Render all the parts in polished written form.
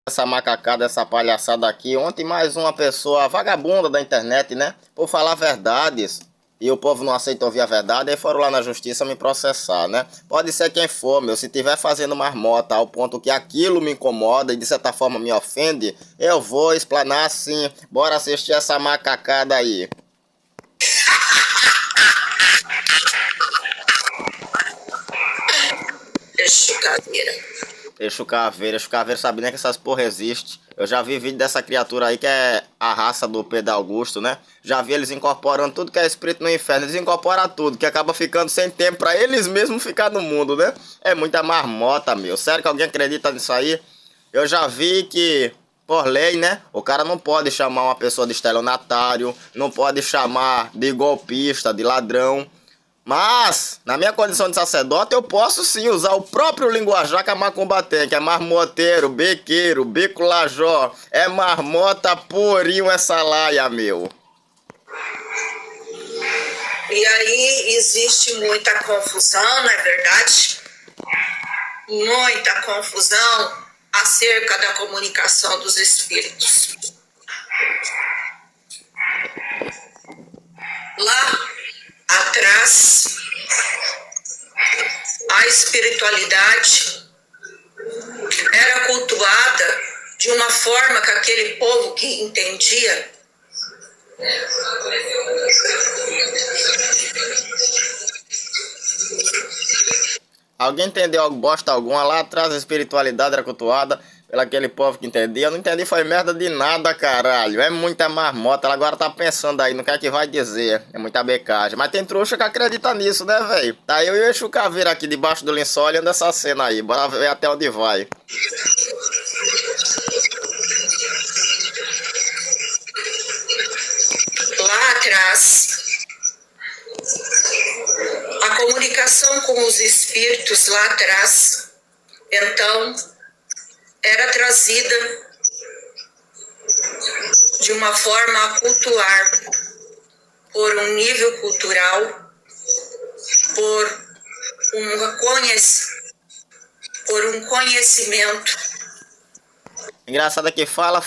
Essa macacada, essa palhaçada aqui. Ontem mais uma pessoa vagabunda da internet, né? Por falar verdades. E o povo não aceita ouvir a verdade, aí foram lá na justiça me processar, né? Pode ser quem for, meu. Se tiver fazendo marmota ao ponto que aquilo me incomoda e de certa forma me ofende, eu vou explanar sim. Bora assistir essa macacada aí. Exu Caveira sabe nem que essas porra existem. Eu já vi vídeo dessa criatura aí que é a raça do Pedro Augusto, né? Já vi eles incorporando tudo que é espírito no inferno. Eles incorporam tudo, que acaba ficando sem tempo pra eles mesmos ficar no mundo, né? É muita marmota, meu. Sério que alguém acredita nisso aí? Eu já vi que, por lei, né? O cara não pode chamar uma pessoa de estelionatário, não pode chamar de golpista, de ladrão. Mas, na minha condição de sacerdote, eu posso sim usar o próprio linguajar que a macumba tem, que é marmoteiro, bequeiro, bico lajó, é marmota purinho essa laia, meu. E aí existe muita confusão, não é verdade? Muita confusão acerca da comunicação dos espíritos. Lá atrás, a espiritualidade era cultuada de uma forma que aquele povo que entendia Alguém entendeu bosta alguma? Lá atrás a espiritualidade era cultuada pelo aquele povo que entendia. Eu não entendi, foi merda de nada, caralho. É muita marmota. Ela agora tá pensando aí no que é que vai dizer. É muita becagem. Mas tem trouxa que acredita nisso, né, velho? Tá eu e o Exu Caveira aqui debaixo do lençol olhando essa cena aí. Bora ver até onde vai. lá atrás. A comunicação com os espíritos lá atrás, então, era trazida de uma forma a cultuar por um nível cultural, por um conhecimento. Engraçado é que fala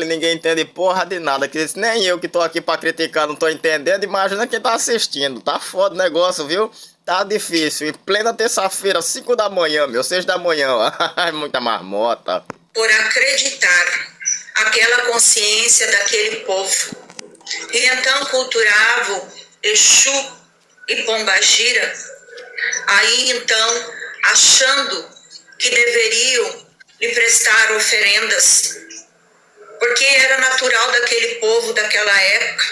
e ninguém entende porra de nada. Que nem eu que tô aqui pra criticar não tô entendendo. Imagina quem tá assistindo. Tá foda o negócio, viu? Tá difícil. Em plena terça-feira, 5 da manhã, meu. 6 da manhã, ó. Muita marmota. Por acreditar aquela consciência daquele povo. E então culturavam Exu e Pombagira. Aí então, achando que deveriam lhe prestar oferendas, porque era natural daquele povo daquela época,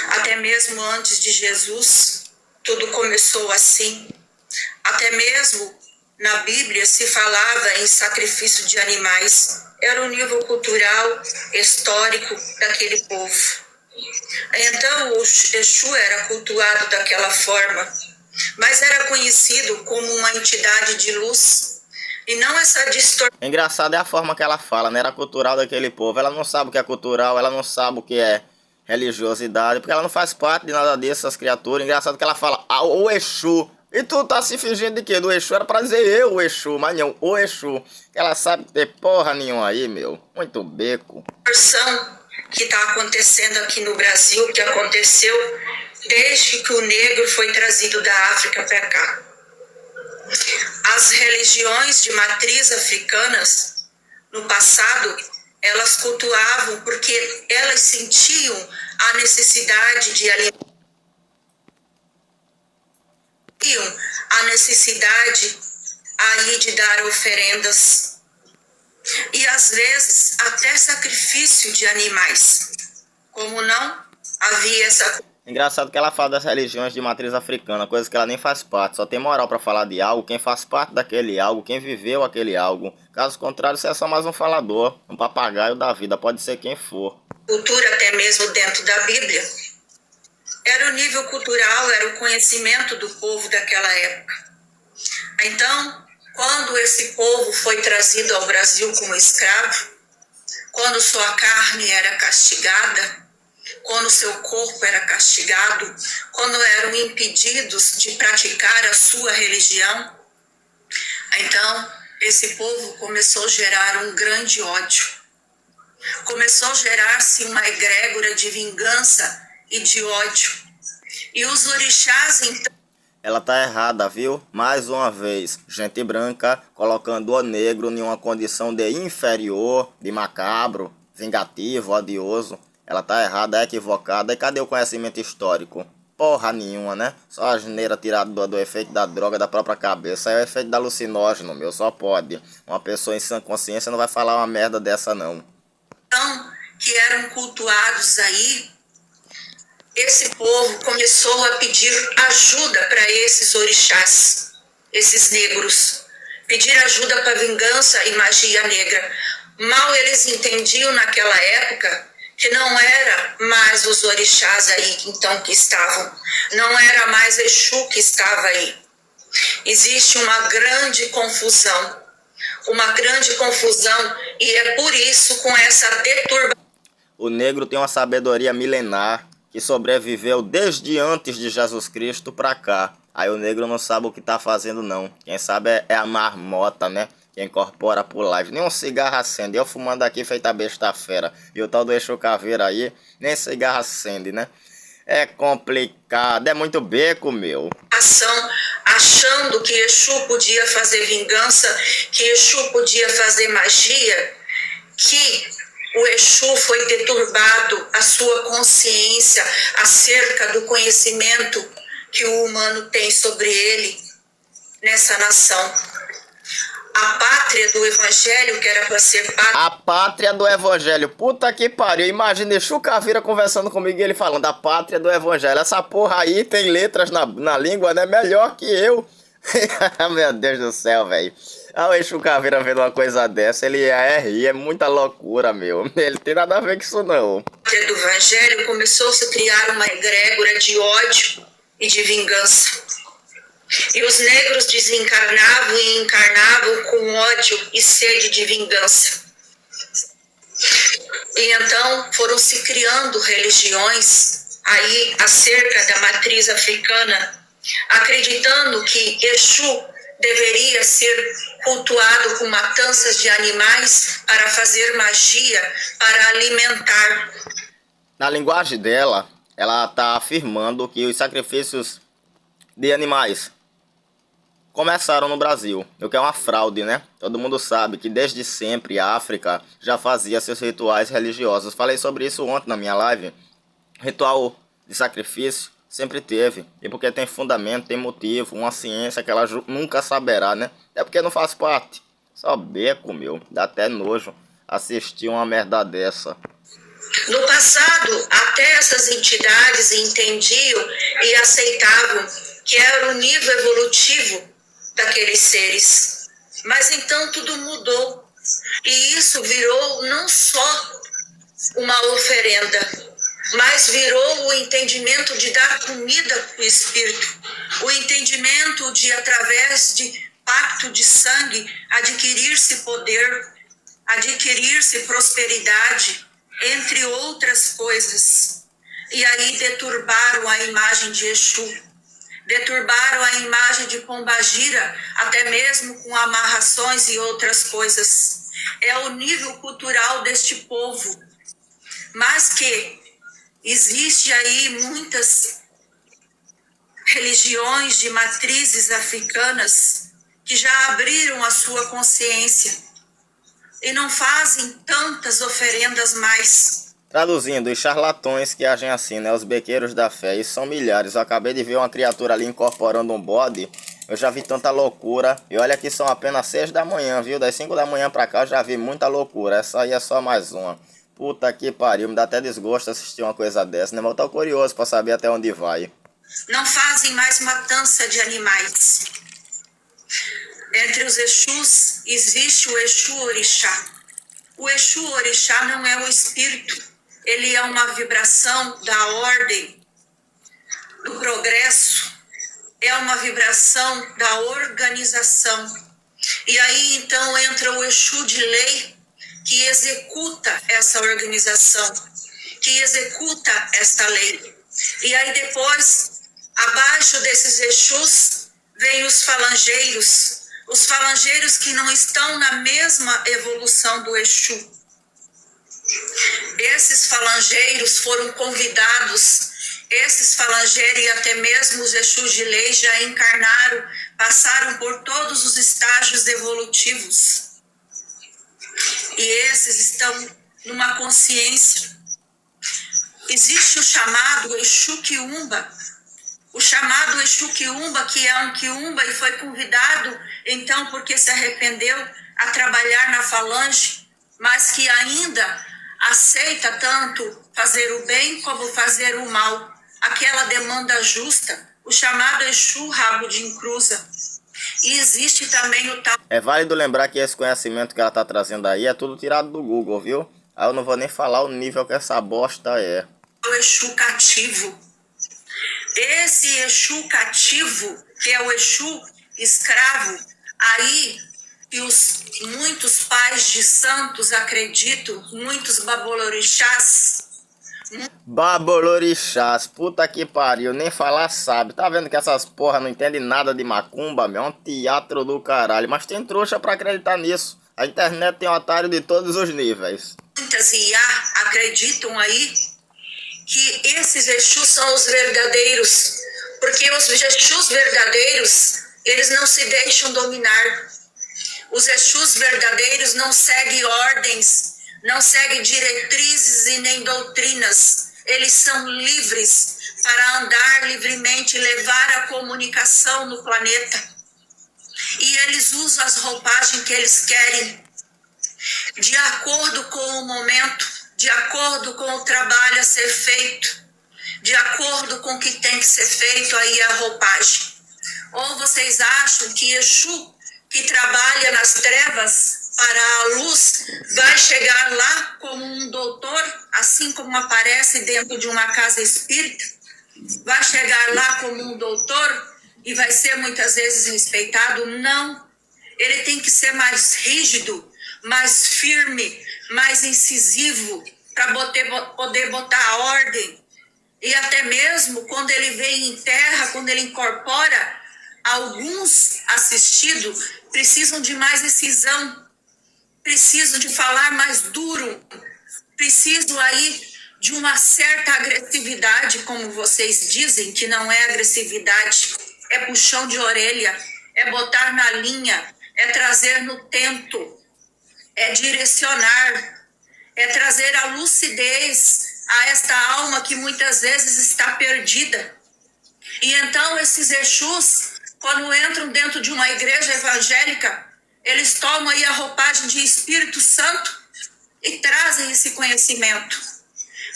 até mesmo antes de Jesus, tudo começou assim. Até mesmo na Bíblia se falava em sacrifício de animais, era o nível cultural, histórico daquele povo. Então o Exu era cultuado daquela forma, mas era conhecido como uma entidade de luz. E não essa distorção. Engraçado é a forma que ela fala, né? Era cultural daquele povo. Ela não sabe o que é cultural, ela não sabe o que é religiosidade, porque ela não faz parte de nada disso, essas criaturas. Engraçado que ela fala, ah, o Exu. E tu tá se fingindo de quê? Do Exu? Era pra dizer eu, o Exu, mas não, o Exu. Ela sabe ter porra nenhuma aí, meu. Muito beco. Que está acontecendo aqui no Brasil, que aconteceu desde que o negro foi trazido da África para cá. As religiões de matriz africanas, no passado, elas cultuavam porque elas sentiam a necessidade de alimentar, a necessidade aí de dar oferendas e às vezes até sacrifício de animais. Como não havia essa... Engraçado que ela fala das religiões de matriz africana, coisa que ela nem faz parte. Só tem moral pra falar de algo quem faz parte daquele algo, quem viveu aquele algo. Caso contrário, você é só mais um falador, um papagaio da vida, pode ser quem for. Cultura até mesmo dentro da Bíblia. Era o nível cultural, era o conhecimento do povo daquela época. Então, quando esse povo foi trazido ao Brasil como escravo, quando sua carne era castigada, quando seu corpo era castigado, quando eram impedidos de praticar a sua religião, então esse povo começou a gerar um grande ódio. Começou a gerar-se uma egrégora de vingança e de ódio. E os orixás, então... Ela tá errada, viu? Mais uma vez, gente branca colocando o negro em uma condição de inferior, de macabro, vingativo, odioso. Ela tá errada, é equivocada. E cadê o conhecimento histórico? Porra nenhuma, né? Só a asneira tirada do efeito da droga da própria cabeça. É o efeito da alucinógeno, meu, só pode. Uma pessoa em sã consciência não vai falar uma merda dessa, não. Que eram cultuados aí, esse povo começou a pedir ajuda para esses orixás, esses negros. Pedir ajuda para vingança e magia negra. Mal eles entendiam naquela época que não era mais os orixás aí então que estavam, não era mais Exu que estava aí. Existe uma grande confusão, e é por isso, com essa deturbação. O negro tem uma sabedoria milenar que sobreviveu desde antes de Jesus Cristo pra cá. Aí o negro não sabe o que tá fazendo, não. Quem sabe é a marmota, né? Que incorpora por live. Nem um cigarro acende. Eu fumando aqui feita besta fera. E o tal do Exu Caveira aí, nem cigarro acende, né? É complicado, é muito beco, meu. Achando que Exu podia fazer vingança, que Exu podia fazer magia, que o Exu foi deturbado a sua consciência acerca do conhecimento que o humano tem sobre ele nessa nação. A pátria do evangelho, que era para ser pátria... A pátria do evangelho, puta que pariu. Imagina Exu Caveira conversando comigo e ele falando a pátria do evangelho. Essa porra aí tem letras na língua, né? Melhor que eu. Meu Deus do céu, velho. Ah, o Exu Caveira vendo uma coisa dessa, ele é rir, é muita loucura, meu. Ele tem nada a ver com isso, não. A pátria do evangelho começou-se a criar uma egrégora de ódio e de vingança. E os negros desencarnavam e encarnavam com ódio e sede de vingança. E então foram se criando religiões aí acerca da matriz africana, acreditando que Exu deveria ser cultuado com matanças de animais para fazer magia, para alimentar. Na linguagem dela, ela está afirmando que os sacrifícios de animais começaram no Brasil, o que é uma fraude, né? Todo mundo sabe que desde sempre a África já fazia seus rituais religiosos. Falei sobre isso ontem na minha live. Ritual de sacrifício sempre teve, e porque tem fundamento, tem motivo, uma ciência que ela nunca saberá, né? É porque não faz parte. Só beco, meu, dá até nojo assistir uma merda dessa. No passado, até essas entidades entendiam e aceitavam que era o nível evolutivo daqueles seres. Mas então tudo mudou. E isso virou não só uma oferenda, mas virou o entendimento de dar comida para o espírito, o entendimento de, através de pacto de sangue, adquirir-se poder, adquirir-se prosperidade, entre outras coisas. E aí deturbaram a imagem de Exu, deturbaram a imagem de Pombagira, até mesmo com amarrações e outras coisas. É o nível cultural deste povo. Mas que existe aí muitas religiões de matrizes africanas que já abriram a sua consciência e não fazem tantas oferendas mais. Traduzindo, os charlatões que agem assim, né? Os bequeiros da fé, e são milhares. Eu acabei de ver uma criatura ali incorporando um bode. Eu já vi tanta loucura. E olha que são apenas 6 da manhã, viu? Das 5 da manhã pra cá eu já vi muita loucura. Essa aí é só mais uma. Puta que pariu, me dá até desgosto assistir uma coisa dessa, né? Mas eu tô curioso pra saber até onde vai. Não fazem mais matança de animais. Entre os Exus existe o Exu Orixá. O Exu Orixá não é o espírito. Ele é uma vibração da ordem, do progresso. É uma vibração da organização. E aí então entra o Exu de lei, que executa essa organização, que executa esta lei. E aí depois, abaixo desses Exus, vem os falangeiros, os falangeiros que não estão na mesma evolução do Exu. Esses falangeiros foram convidados, esses falangeiros e até mesmo os Exus de lei já encarnaram, passaram por todos os estágios evolutivos. E esses estão numa consciência. Existe o chamado Exu Quiumba. O chamado Exu Quiumba, que é um Quiumba e foi convidado, então, porque se arrependeu a trabalhar na falange, mas que ainda aceita tanto fazer o bem como fazer o mal. Aquela demanda justa, o chamado Exu Rabo de Encruza. E existe também o tal... É válido lembrar que esse conhecimento que ela tá trazendo aí é tudo tirado do Google, viu? Aí eu não vou nem falar o nível que essa bosta é. O Exu cativo. Esse Exu cativo, que é o Exu escravo, aí que muitos pais de santos acreditam, muitos babolorixás. Babolorixás, puta que pariu, nem falar sabe. Tá vendo que essas porra não entendem nada de macumba, meu? É um teatro do caralho. Mas tem trouxa pra acreditar nisso. A internet tem otário de todos os níveis. Muitas IA acreditam aí que esses Exus são os verdadeiros. Porque os Exus verdadeiros, eles não se deixam dominar. Os Exus verdadeiros não seguem ordens, não seguem diretrizes e nem doutrinas. Eles são livres para andar livremente e levar a comunicação no planeta. E eles usam as roupagens que eles querem, de acordo com o momento, de acordo com o trabalho a ser feito, de acordo com o que tem que ser feito aí a roupagem. Ou vocês acham que Exu, que trabalha nas trevas para a luz, vai chegar lá como um doutor, assim como aparece dentro de uma casa espírita? Vai chegar lá como um doutor e vai ser muitas vezes respeitado? Não. Ele tem que ser mais rígido, mais firme, mais incisivo, para poder botar ordem. E até mesmo quando ele vem em terra, quando ele incorpora, alguns assistidos precisam de mais incisão, precisam de falar mais duro, precisam aí de uma certa agressividade, como vocês dizem, que não é agressividade, é puxão de orelha, é botar na linha, é trazer no tento, é direcionar, é trazer a lucidez a esta alma que muitas vezes está perdida. E então esses Exus, quando entram dentro de uma igreja evangélica, eles tomam aí a roupagem de Espírito Santo e trazem esse conhecimento.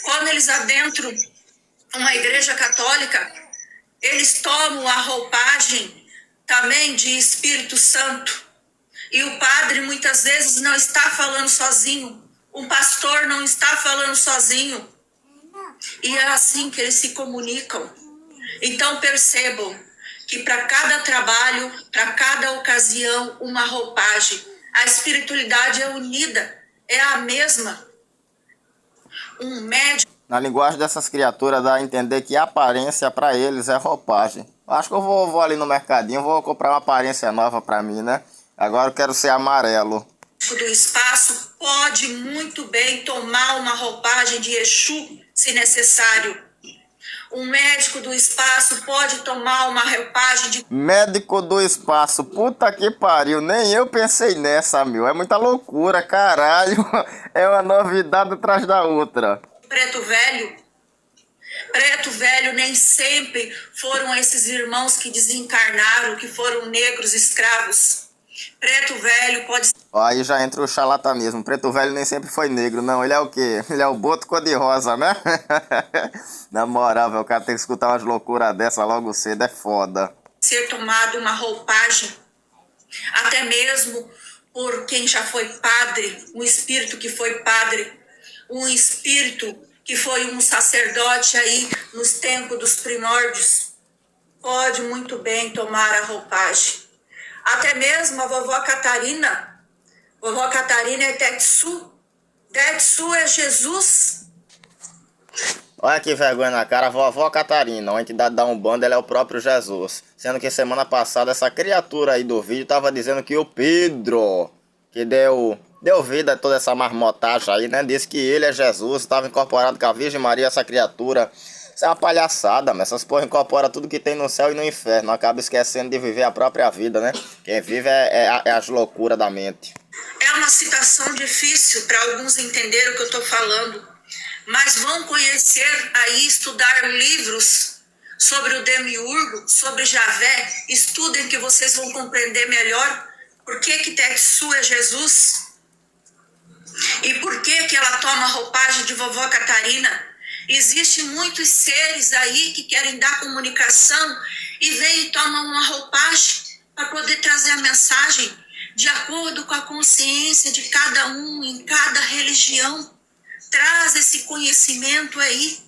Quando eles adentram uma igreja católica, eles tomam a roupagem também de Espírito Santo. E o padre muitas vezes não está falando sozinho, o pastor não está falando sozinho. E é assim que eles se comunicam. Então percebam que para cada trabalho, para cada ocasião, uma roupagem. A espiritualidade é unida, é a mesma. Um médico... Na linguagem dessas criaturas dá a entender que a aparência para eles é roupagem. Acho que eu vou ali no mercadinho, vou comprar uma aparência nova para mim, né? Agora eu quero ser amarelo. Do espaço pode muito bem tomar uma roupagem de Exu, se necessário. Um médico do espaço pode tomar uma roupagem de... Médico do espaço, puta que pariu, nem eu pensei nessa, meu. É muita loucura, caralho. É uma novidade atrás da outra. Preto velho. Preto velho nem sempre foram esses irmãos que desencarnaram, que foram negros escravos. Preto velho pode... Aí já entra o charlatanismo. Preto velho nem sempre foi negro, não. Ele é o quê? Ele é o boto cor-de-rosa, né? Na moral, velho, o cara tem que escutar umas loucuras dessa logo cedo, é foda. Ser tomado uma roupagem, até mesmo por quem já foi padre, um espírito que foi padre, um espírito que foi um sacerdote aí nos tempos dos primórdios, pode muito bem tomar a roupagem. Até mesmo a vovó Catarina é Tetsu. Tetsu é Jesus. Olha que vergonha na cara, a vovó Catarina, uma entidade da Umbanda, ela é o próprio Jesus. Sendo que semana passada essa criatura aí do vídeo tava dizendo que o Pedro, que deu vida a toda essa marmotagem aí, né? Disse que ele é Jesus, estava incorporado com a Virgem Maria, essa criatura. Isso é uma palhaçada, mas essas porra incorporam tudo que tem no céu e no inferno. Acaba esquecendo de viver a própria vida, né? Quem vive é as loucuras da mente. É uma situação difícil para alguns entenderem o que eu estou falando, mas vão conhecer aí, estudar livros sobre o Demiurgo, sobre Javé. Estudem que vocês vão compreender melhor por que Tetsu é Jesus e por que ela toma a roupagem de vovó Catarina. Existem muitos seres aí que querem dar comunicação e vêm e tomam uma roupagem para poder trazer a mensagem de acordo com a consciência de cada um, em cada religião. Traz esse conhecimento aí.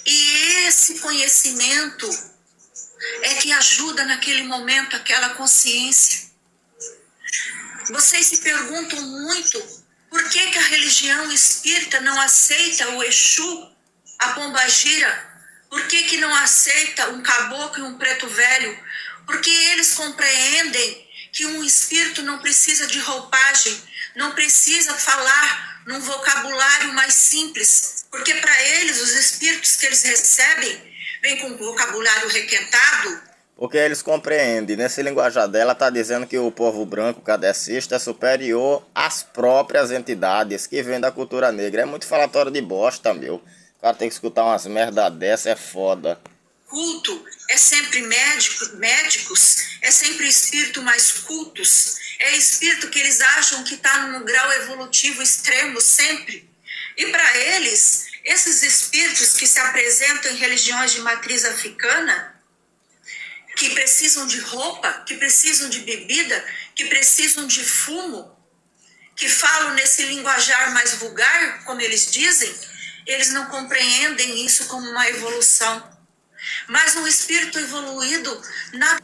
E esse conhecimento é que ajuda naquele momento aquela consciência. Vocês se perguntam muito por que a religião espírita não aceita o Exu, a pombagira? Por que não aceita um caboclo e um preto velho? Porque eles compreendem que um espírito não precisa de roupagem, não precisa falar num vocabulário mais simples, porque para eles os espíritos que eles recebem vêm com vocabulário requentado. Porque eles compreendem, nesse linguajar dela está dizendo que o povo branco kardecista é superior às próprias entidades que vêm da cultura negra. É muito falatório de bosta, meu. O cara tem que escutar umas merda dessa, é foda. Culto é sempre médicos, é sempre espírito mais cultos, é espírito que eles acham que está num grau evolutivo extremo sempre. E para eles, esses espíritos que se apresentam em religiões de matriz africana, que precisam de roupa, que precisam de bebida, que precisam de fumo, que falam nesse linguajar mais vulgar, como eles dizem, eles não compreendem isso como uma evolução. Mas um espírito evoluído...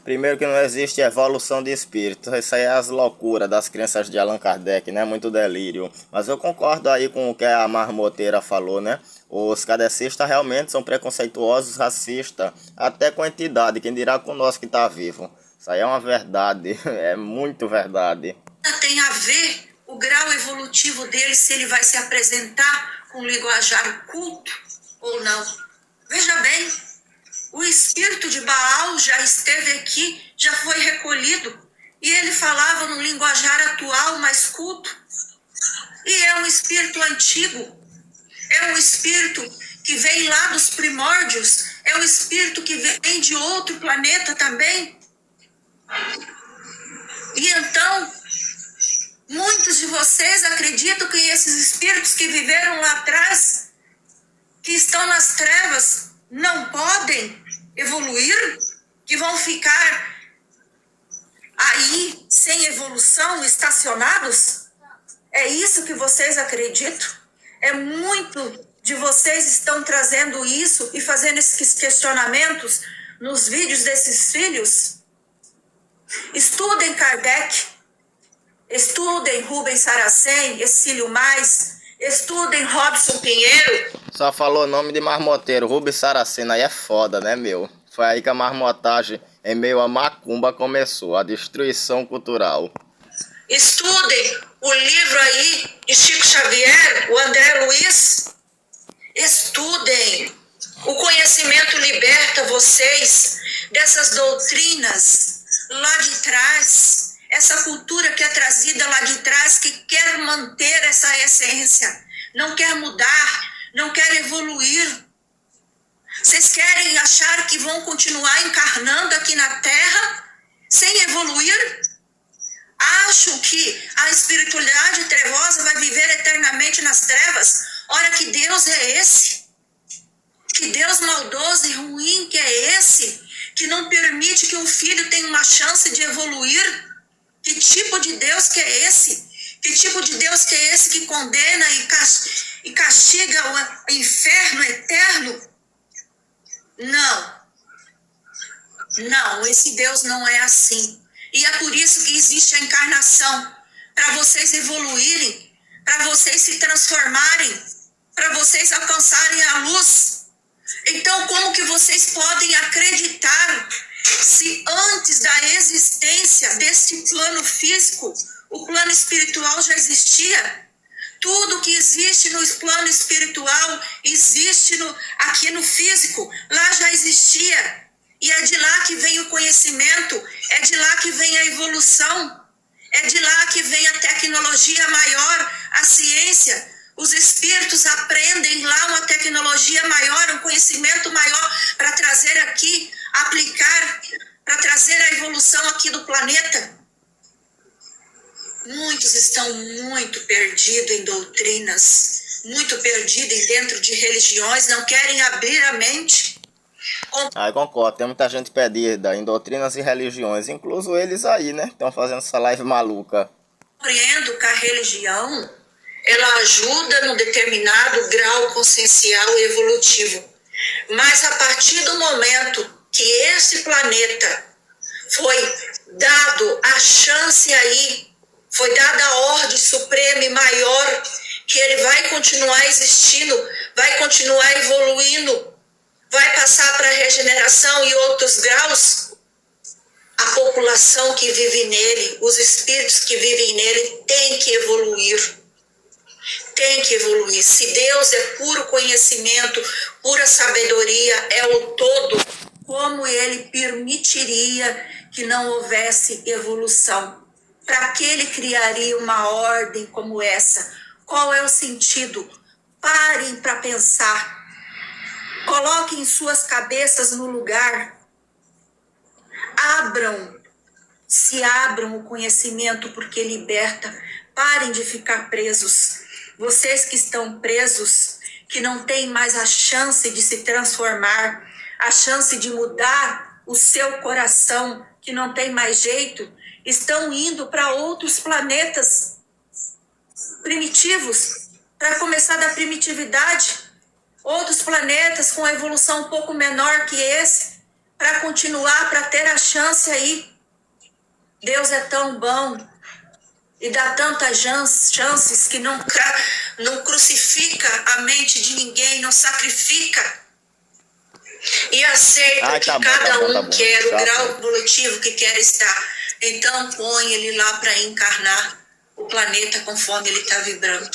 Primeiro que não existe evolução de espírito. Isso aí é as loucuras das crenças de Allan Kardec, né? Muito delírio. Mas eu concordo aí com o que a marmoteira falou, né? Os kardecistas realmente são preconceituosos, racistas, até com a entidade, quem dirá conosco que está vivo. Isso aí é uma verdade, é muito verdade. Tem a ver o grau evolutivo dele, se ele vai se apresentar com linguajar culto ou não. Veja bem, o espírito de Baal já esteve aqui, já foi recolhido, e ele falava no linguajar atual mais culto. E é um espírito antigo, é um espírito que vem lá dos primórdios, é um espírito que vem de outro planeta também. E então, muitos de vocês acreditam que esses espíritos que viveram lá atrás, que estão nas trevas, não podem evoluir, que vão ficar aí sem evolução, estacionados? É isso que vocês acreditam? É muito de vocês estão trazendo isso e fazendo esses questionamentos nos vídeos desses filhos? Estudem Kardec, estudem Rubens Saracen, Exílio Mais, estudem Robson Pinheiro. Só falou o nome de marmoteiro, Rubens Saracen, aí é foda, né, meu? Foi aí que a marmotagem em meio a macumba começou, a destruição cultural. Estudem o livro aí de Chico Xavier, o André Luiz. Estudem. O conhecimento liberta vocês dessas doutrinas lá de trás, essa cultura que é trazida lá de trás, que quer manter essa essência, não quer mudar, não quer evoluir. Vocês querem achar que vão continuar encarnando aqui na Terra sem evoluir? Acham que a espiritualidade trevosa vai viver eternamente nas trevas? Ora, que Deus é esse? Que Deus maldoso e ruim que é esse? Que não permite que um filho tenha uma chance de evoluir? Que tipo de Deus que é esse? Que tipo de Deus que é esse que condena e castiga o inferno eterno? Não, esse Deus não é assim. E é por isso que existe a encarnação, para vocês evoluírem, para vocês se transformarem, para vocês alcançarem a luz. Então, como que vocês podem acreditar se antes da existência deste plano físico, o plano espiritual já existia? Tudo que existe no plano espiritual existe aqui no físico, lá já existia. E é de lá que vem o conhecimento, é de lá que vem a evolução, é de lá que vem a tecnologia maior, a ciência. Os espíritos aprendem lá uma tecnologia maior, um conhecimento maior para trazer aqui, aplicar, para trazer a evolução aqui do planeta. Muitos estão muito perdidos em doutrinas, muito perdidos dentro de religiões, não querem abrir a mente. Aí concordo, tem muita gente perdida em doutrinas e religiões, incluso eles aí, né? Estão fazendo essa live maluca. Compreendo que a religião, ela ajuda num determinado grau consciencial e evolutivo. Mas a partir do momento que esse planeta foi dado a chance aí, foi dada a ordem suprema e maior, que ele vai continuar existindo, vai continuar evoluindo, vai passar para a regeneração e outros graus, a população que vive nele, os espíritos que vivem nele, tem que evoluir. Tem que evoluir. Se Deus é puro conhecimento, pura sabedoria, é o todo, como ele permitiria que não houvesse evolução? Para que ele criaria uma ordem como essa? Qual é o sentido? Parem para pensar. Coloquem suas cabeças no lugar. Se abram o conhecimento, porque liberta. Parem de ficar presos. Vocês que estão presos, que não têm mais a chance de se transformar, a chance de mudar o seu coração, que não tem mais jeito, estão indo para outros planetas primitivos, para começar da primitividade, outros planetas com a evolução um pouco menor que esse, para continuar, para ter a chance aí. Deus é tão bom e dá tantas chances que não crucifica a mente de ninguém, não sacrifica. E aceita que cada um quer o grau evolutivo que quer estar. Então põe ele lá para encarnar o planeta conforme ele está vibrando.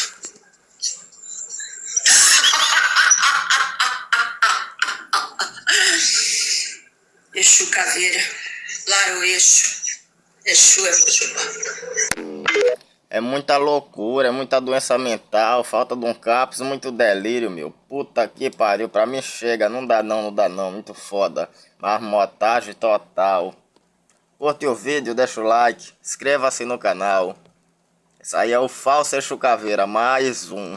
Exu Caveira, lá é o Exu. Exu é Mojubá. É muita loucura, é muita doença mental, falta de um CAPS, muito delírio, meu. Puta que pariu, pra mim chega, não dá não, muito foda. Marmotagem total. Curte o vídeo, deixa o like, inscreva-se no canal. Isso aí é o falso Exu Caveira, mais um.